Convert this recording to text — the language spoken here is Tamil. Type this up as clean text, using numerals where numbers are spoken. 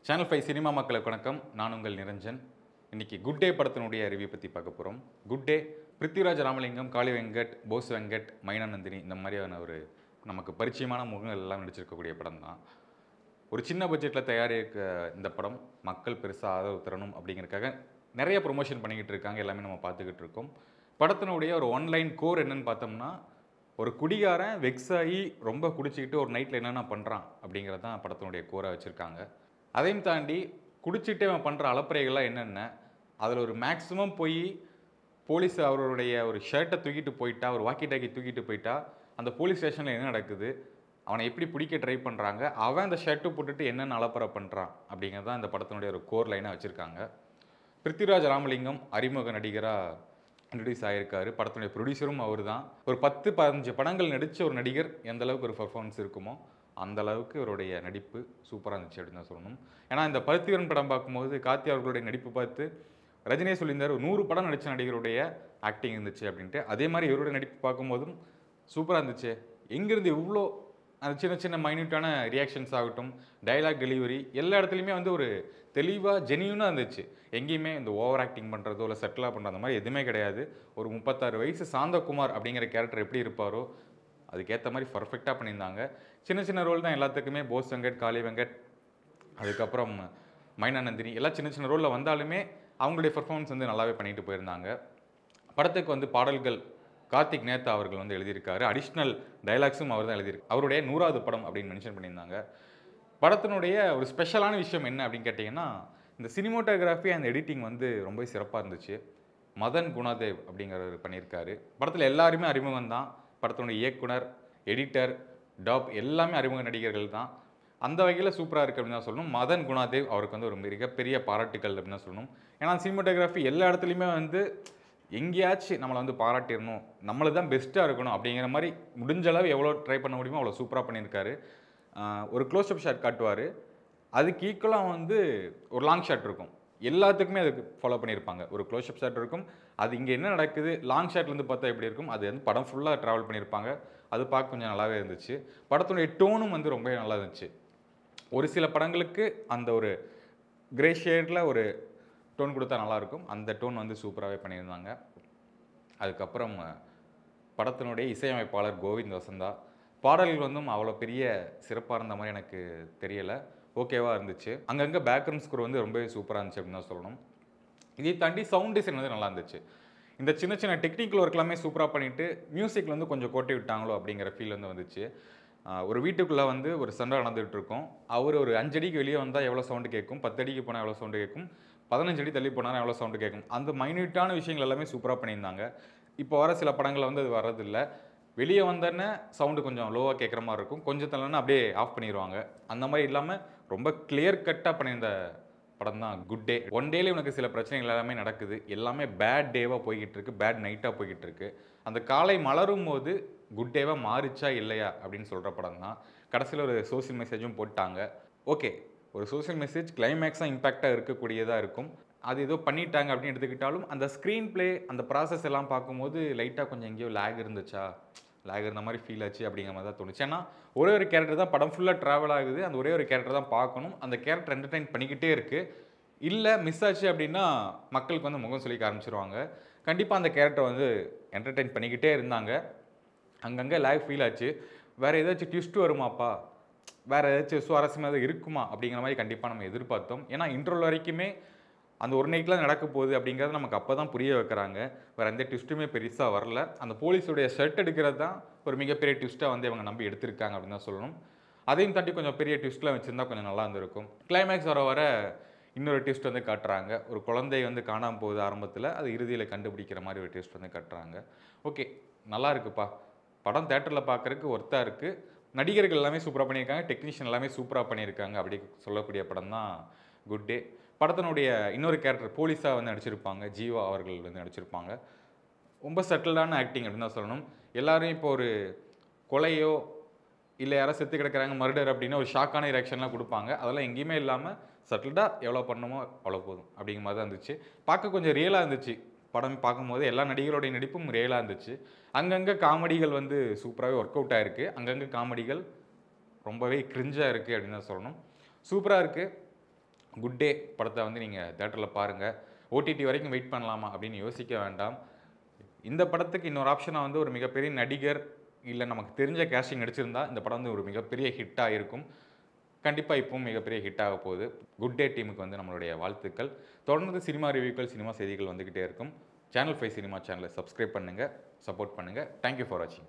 சேனல் 5 சினிமா மக்களுக்கு வணக்கம். நான் உங்கள் நிரஞ்சன். இன்னைக்கு குட் டே படத்தினுடைய ரிவ்யூ பற்றி பார்க்க போகிறோம். குட் டே பிருத்திவிராஜ் ராமலிங்கம், காளி வெங்கட், போஸ் வெங்கட், மைனா நந்தினி இந்த மாதிரியான ஒரு நமக்கு பரிச்சயமான முகங்கள் எல்லாம் நடிச்சிருக்கக்கூடிய படம் தான். ஒரு சின்ன பட்ஜெட்டில் தயாரிக்க இந்த படம் மக்கள் பெருசாக ஆதரவு தரணும் அப்படிங்கிறதுக்காக நிறைய ப்ரொமோஷன் பண்ணிக்கிட்டு இருக்காங்க. எல்லாமே நம்ம பார்த்துக்கிட்டு இருக்கோம். படத்தினுடைய ஒரு ஒன்லைன் கோர் என்னன்னு பார்த்தோம்னா, ஒரு குடிகாரன் வெக்ஸ் ஆகி ரொம்ப குடிச்சிக்கிட்டு ஒரு நைட்டில் என்னென்ன பண்ணுறான் அப்படிங்கிறது தான் படத்தினுடைய கோராக வச்சுருக்காங்க. அதையும் தாண்டி குடிச்சிட்டு அவன் பண்ணுற அலப்பறைகள்லாம் என்னென்ன, அதில் ஒரு மேக்ஸிமம் போய் போலீஸ் அவருடைய ஒரு ஷர்ட்டை தூக்கிட்டு போயிட்டா, ஒரு வாக்கி டாக்கி தூக்கிட்டு போயிட்டா, அந்த போலீஸ் ஸ்டேஷனில் என்ன நடக்குது, அவனை எப்படி பிடிக்க ட்ரை பண்ணுறாங்க, அவன் அந்த ஷர்ட்டு போட்டுட்டு என்னென்ன அலப்பறை பண்ணுறான் அப்படிங்கிறது தான் இந்த படத்தினுடைய ஒரு கோர் லைனாக வச்சுருக்காங்க. பிருத்திவிராஜ் ராமலிங்கம் அறிமுக நடிகராக இன்ட்ரடியூஸ் ஆகியிருக்காரு. படத்தினுடைய ப்ரொடியூசரும் அவர் தான். ஒரு 10-15 படங்கள் நடித்த ஒரு நடிகர் எந்த அளவுக்கு ஒரு பர்ஃபார்மன்ஸ் இருக்குமோ அந்த அளவுக்கு இவருடைய நடிப்பு சூப்பராக இருந்துச்சு அப்படின்னு தான் சொல்லணும். ஏன்னா இந்த பருத்திவரன் படம் பார்க்கும்போது கார்த்தி அவர்களுடைய நடிப்பு பார்த்து ரஜினியே சொல்லியிருந்தார், 100 படம் நடித்த நடிகருடைய ஆக்டிங் இருந்துச்சு அப்படின்ட்டு. அதே மாதிரி இவருடைய நடிப்பு பார்க்கும்போதும் சூப்பராக இருந்துச்சு. எங்கேருந்து இவ்வளோ அந்த சின்ன சின்ன மைன்யூட்டான ரியாக்ஷன்ஸ் ஆகட்டும், டைலாக் டெலிவரி எல்லா இடத்துலையுமே வந்து ஒரு தெளிவாக ஜெனியூனாக இருந்துச்சு. எங்கேயுமே இந்த ஓவர் ஆக்டிங் பண்ணுறதோ இல்லை செட்டிலாக பண்ணுற அந்த மாதிரி எதுவுமே கிடையாது. ஒரு 36 வயசு சாந்தகுமார் அப்படிங்கிற கேரக்டர் எப்படி இருப்பாரோ அதுக்கேற்ற மாதிரி பர்ஃபெக்டாக பண்ணியிருந்தாங்க. சின்ன சின்ன ரோல் தான் எல்லாத்துக்குமே. போஸ் வெங்கட், காளி வெங்கட், அதுக்கப்புறம் மைனா நந்தினி எல்லாம் சின்ன சின்ன ரோலில் வந்தாலுமே அவங்களுடைய பர்ஃபார்மன்ஸ் வந்து நல்லாவே பண்ணிட்டு போயிருந்தாங்க. படத்துக்கு வந்து பாடல்கள் கார்த்திக் நேத்தா அவர்கள் வந்து எழுதியிருக்காரு. அடிஷ்னல் டைலாக்ஸும் அவர் தான் எழுதியிருக்கு. அவருடைய 100வது படம் அப்படின்னு மென்ஷன் பண்ணியிருந்தாங்க. படத்தினுடைய ஒரு ஸ்பெஷலான விஷயம் என்ன அப்படின்னு கேட்டிங்கன்னா, இந்த சினிமோட்டோகிராஃபி அண்ட் எடிட்டிங் வந்து ரொம்ப சிறப்பாக இருந்துச்சு. மதன் குணாதேவ் அப்படிங்கிறவர் பண்ணியிருக்காரு. படத்தில் எல்லாருமே அறிமுகம் தான். படத்தினுடைய இயக்குனர், எடிட்டர், டாப் எல்லாமே அறிமுக நடிகர்கள் தான். அந்த வகையில் சூப்பராக இருக்குது அப்படின்னு தான் சொல்லணும். மதன் குணாதேவ் அவருக்கு வந்து ஒரு மிகப்பெரிய பாராட்டுக்கள் அப்படின்னு தான் சொல்லணும். ஏன்னா சினிமோட்டோகிராஃபி எல்லா இடத்துலையுமே வந்து எங்கேயாச்சும் நம்மளை வந்து பாராட்டிடணும், நம்மளை தான் பெஸ்ட்டாக இருக்கணும் அப்படிங்கிற மாதிரி முடிஞ்ச அளவு எவ்வளோ ட்ரை பண்ண முடியுமோ அவ்வளோ சூப்பராக பண்ணியிருக்காரு. ஒரு க்ளோஸ்அப் ஷாட் காட்டுவார், அதுக்கு ஈக்குவலாக வந்து ஒரு லாங் ஷாட் இருக்கும். எல்லாத்துக்குமே அதுக்கு ஃபாலோ பண்ணியிருப்பாங்க. ஒரு க்ளோஸ்அப் ஷாட் இருக்கும், அது இங்கே என்ன நடக்குது லாங் ஷாட்லேருந்து பார்த்தா எப்படி இருக்கும், அது வந்து படம் ஃபுல்லாக ட்ராவல் பண்ணியிருப்பாங்க. அது பார்க்க கொஞ்சம் நல்லாவே இருந்துச்சு. படத்துடைய டோனும் வந்து ரொம்பவே நல்லா இருந்துச்சு. ஒரு சில படங்களுக்கு அந்த ஒரு கிரே ஷேடில் ஒரு டோன் கொடுத்தா நல்லாயிருக்கும். அந்த டோன் வந்து சூப்பராகவே பண்ணியிருந்தாங்க. அதுக்கப்புறம் படத்தினுடைய இசையமைப்பாளர் கோவிந்த் வசந்தா. பாடல்கள் வந்து அவ்வளோ பெரிய சிறப்பாக இருந்த மாதிரி எனக்கு தெரியலை. ஓகேவாக இருந்துச்சு. அங்கங்கே பேக்ரவுண்ட் ஸ்கோர் வந்து ரொம்பவே சூப்பராக இருந்துச்சு அப்படின்னு தான் சொல்லணும். இதை தாண்டி சவுண்ட் டிசைன் வந்து நல்லா இருந்துச்சு. இந்த சின்ன சின்ன டெக்னிக்கல் ஒர்க் எல்லாமே சூப்பராக பண்ணிவிட்டு மியூசிக்கில் வந்து கொஞ்சம் கோட்டை விட்டாங்களோ அப்படிங்கிற ஃபீல் வந்து வந்துச்சு. ஒரு வீட்டுக்குள்ளே வந்து ஒரு சண்டை நடந்துகிட்டு இருக்கும். அவர் ஒரு 5 அடிக்கு வெளியே வந்தால் எவ்வளோ சவுண்டு கேட்கும், 10 அடிக்கு போனால் எவ்வளோ சவுண்டு கேட்கும், 15 அடி தள்ளி போனால் எவ்வளோ சவுண்டு கேட்கும், அந்த மைன்யூட்டான விஷயங்கள் எல்லாமே சூப்பராக பண்ணியிருந்தாங்க. இப்போ வர சில படங்களில் வந்து அது வர்றதில்லை. வெளியே வந்தோடனே சவுண்டு கொஞ்சம் லோவாக கேட்குற மாதிரி இருக்கும், கொஞ்சம் தள்ளனா அப்படியே ஆஃப் பண்ணிடுவாங்க. அந்த மாதிரி இல்லாமல் ரொம்ப கிளியர் கட்டாக பண்ணியிருந்த படம் தான் குட் டே. ஒன் டேல இவனுக்கு சில பிரச்சனைகள் எல்லாமே நடக்குது. எல்லாமே பேட் டேவாக போய்கிட்டு இருக்கு, பேட் நைட்டாக போய்கிட்டு இருக்கு. அந்த காலை மலரும் போது குட் டேவாக மாறிச்சா இல்லையா அப்படின்னு சொல்கிற படம் தான். கடைசியில் ஒரு சோசியல் மெசேஜும் போட்டாங்க. ஓகே, ஒரு சோசியல் மெசேஜ் கிளைமேக்ஸாக இம்பாக்டாக இருக்கக்கூடியதாக இருக்கும். அது ஏதோ பண்ணிட்டாங்க அப்படின்னு எடுத்துக்கிட்டாலும் அந்த ஸ்க்ரீன் பிளே அந்த ப்ராசஸ் எல்லாம் பார்க்கும்போது லைட்டாக கொஞ்சம் எங்கேயோ லேக் இருந்துச்சா, லேக் இருந்த மாதிரி ஃபீல் ஆச்சு அப்படிங்கிற மாதிரி தான் தோணுச்சு. ஏன்னா ஒரே ஒரு கேரக்டர் தான் படம் ஃபுல்லாக ட்ராவல் ஆகுது. அந்த ஒரே ஒரு கேரக்டர் தான் பார்க்கணும். அந்த கேரக்டர் என்டர்டெயின் பண்ணிக்கிட்டே இருக்குது. இல்லை மிஸ் ஆச்சு அப்படின்னா மக்களுக்கு வந்து முகம் சொல்லிக்க ஆரம்பிச்சிருவாங்க. கண்டிப்பாக அந்த கேரக்டர் வந்து என்டர்டெயின் பண்ணிக்கிட்டே இருந்தாங்க. அங்கங்கே லேக் ஃபீல் ஆச்சு. வேறு ஏதாச்சும் ட்விஸ்ட் வருமாப்பா, வேறு ஏதாச்சும் சுவாரஸ்யமாக இருக்குமா அப்படிங்கிற மாதிரி கண்டிப்பாக நம்ம எதிர்பார்த்தோம். ஏன்னா இன்ட்ரோல் வரைக்குமே அந்த ஒரு நைட்டில் நடக்க போகுது அப்படிங்கிறத நமக்கு அப்போ தான் புரிய வைக்கிறாங்க. வேறு எந்த ட்விஸ்ட்டுமே பெருசாக வரல. அந்த போலீஸுடைய ஷர்ட் எடுக்கிறது தான் ஒரு மிகப்பெரிய ட்விஸ்ட்டாக வந்து இவங்க நம்பி எடுத்திருக்காங்க அப்படின்னு தான் சொல்லணும். அதையும் தாண்டி கொஞ்சம் பெரிய ட்விஸ்ட்லாம் வச்சுருந்தா கொஞ்சம் நல்லா இருந்திருக்கும். கிளைமேக்ஸ் வர வர இன்னொரு ட்விஸ்ட் வந்து காட்டுறாங்க. ஒரு குழந்தை வந்து காணாமல் போகுது ஆரம்பத்தில், அது இறுதியில் கண்டுபிடிக்கிற மாதிரி ஒரு ட்விஸ்ட் வந்து காட்டுறாங்க. ஓகே, நல்லா இருக்குப்பா. படம் தேட்டரில் பார்க்குறதுக்கு ஒர்த்தாக இருக்குது. நடிகர்கள் எல்லாமே சூப்பராக பண்ணியிருக்காங்க, டெக்னீஷியன் எல்லாமே சூப்பராக பண்ணியிருக்காங்க. அப்படி சொல்லக்கூடிய படம் தான் குட் டே. படத்தினுடைய இன்னொரு கேரக்டர் போலீஸாக வந்து நடிச்சிருப்பாங்க, ஜீவா அவர்கள் வந்து நடிச்சிருப்பாங்க. ரொம்ப செட்டில்டான ஆக்டிங் அப்படின்னு தான் சொல்லணும். எல்லோரும் இப்போ ஒரு கொலையோ இல்லை யாரோ செத்து கிடக்கிறாங்க மர்டர் அப்படின்னா ஒரு ஷாக்கான ரியாக்ஷன்லாம் கொடுப்பாங்க. அதெல்லாம் எங்கேயுமே இல்லாமல் செட்டில்டாக எவ்வளோ பண்ணணுமோ அவ்வளோ போதும் அப்படிங்கிற மாதிரி தான் இருந்துச்சு. பார்க்க கொஞ்சம் ரியலாக இருந்துச்சு. படம் பார்க்கும்போது எல்லா நடிகர்களுடைய நடிப்பும் ரியலாக இருந்துச்சு. அங்கங்கே காமெடிகள் வந்து சூப்பராகவே ஒர்க் அவுட் ஆகிருக்கு. அங்கங்கே காமெடிகள் ரொம்பவே கிரிஞ்சாக இருக்குது அப்படின்னு தான் சொல்லணும். சூப்பராக இருக்குது. குட் டே படத்தை வந்து நீங்கள் தேட்டரில் பாருங்கள். ஓடிடி வரைக்கும் வெயிட் பண்ணலாமா அப்படின்னு யோசிக்க வேண்டாம். இந்த படத்துக்கு இன்னொரு ஆப்ஷனாக வந்து ஒரு மிகப்பெரிய நடிகர் இல்லை நமக்கு தெரிஞ்ச கேஸ்டிங் நடிச்சிருந்தா இந்த படம் வந்து ஒரு மிகப்பெரிய ஹிட்டாக இருக்கும். கண்டிப்பாக இப்பவும் மிகப்பெரிய ஹிட் ஆக போகுது. குட் டே டீமுக்கு வந்து நம்மளுடைய வாழ்த்துக்கள். தொடர்ந்து சினிமா ரிவ்யூக்கள், சினிமா செய்திகள் வந்துக்கிட்டே இருக்கும். சேனல் 5 சினிமா சேனலை சப்ஸ்கிரைப் பண்ணுங்கள், சப்போர்ட் பண்ணுங்கள். தேங்க்யூ ஃபார் வாட்சிங்.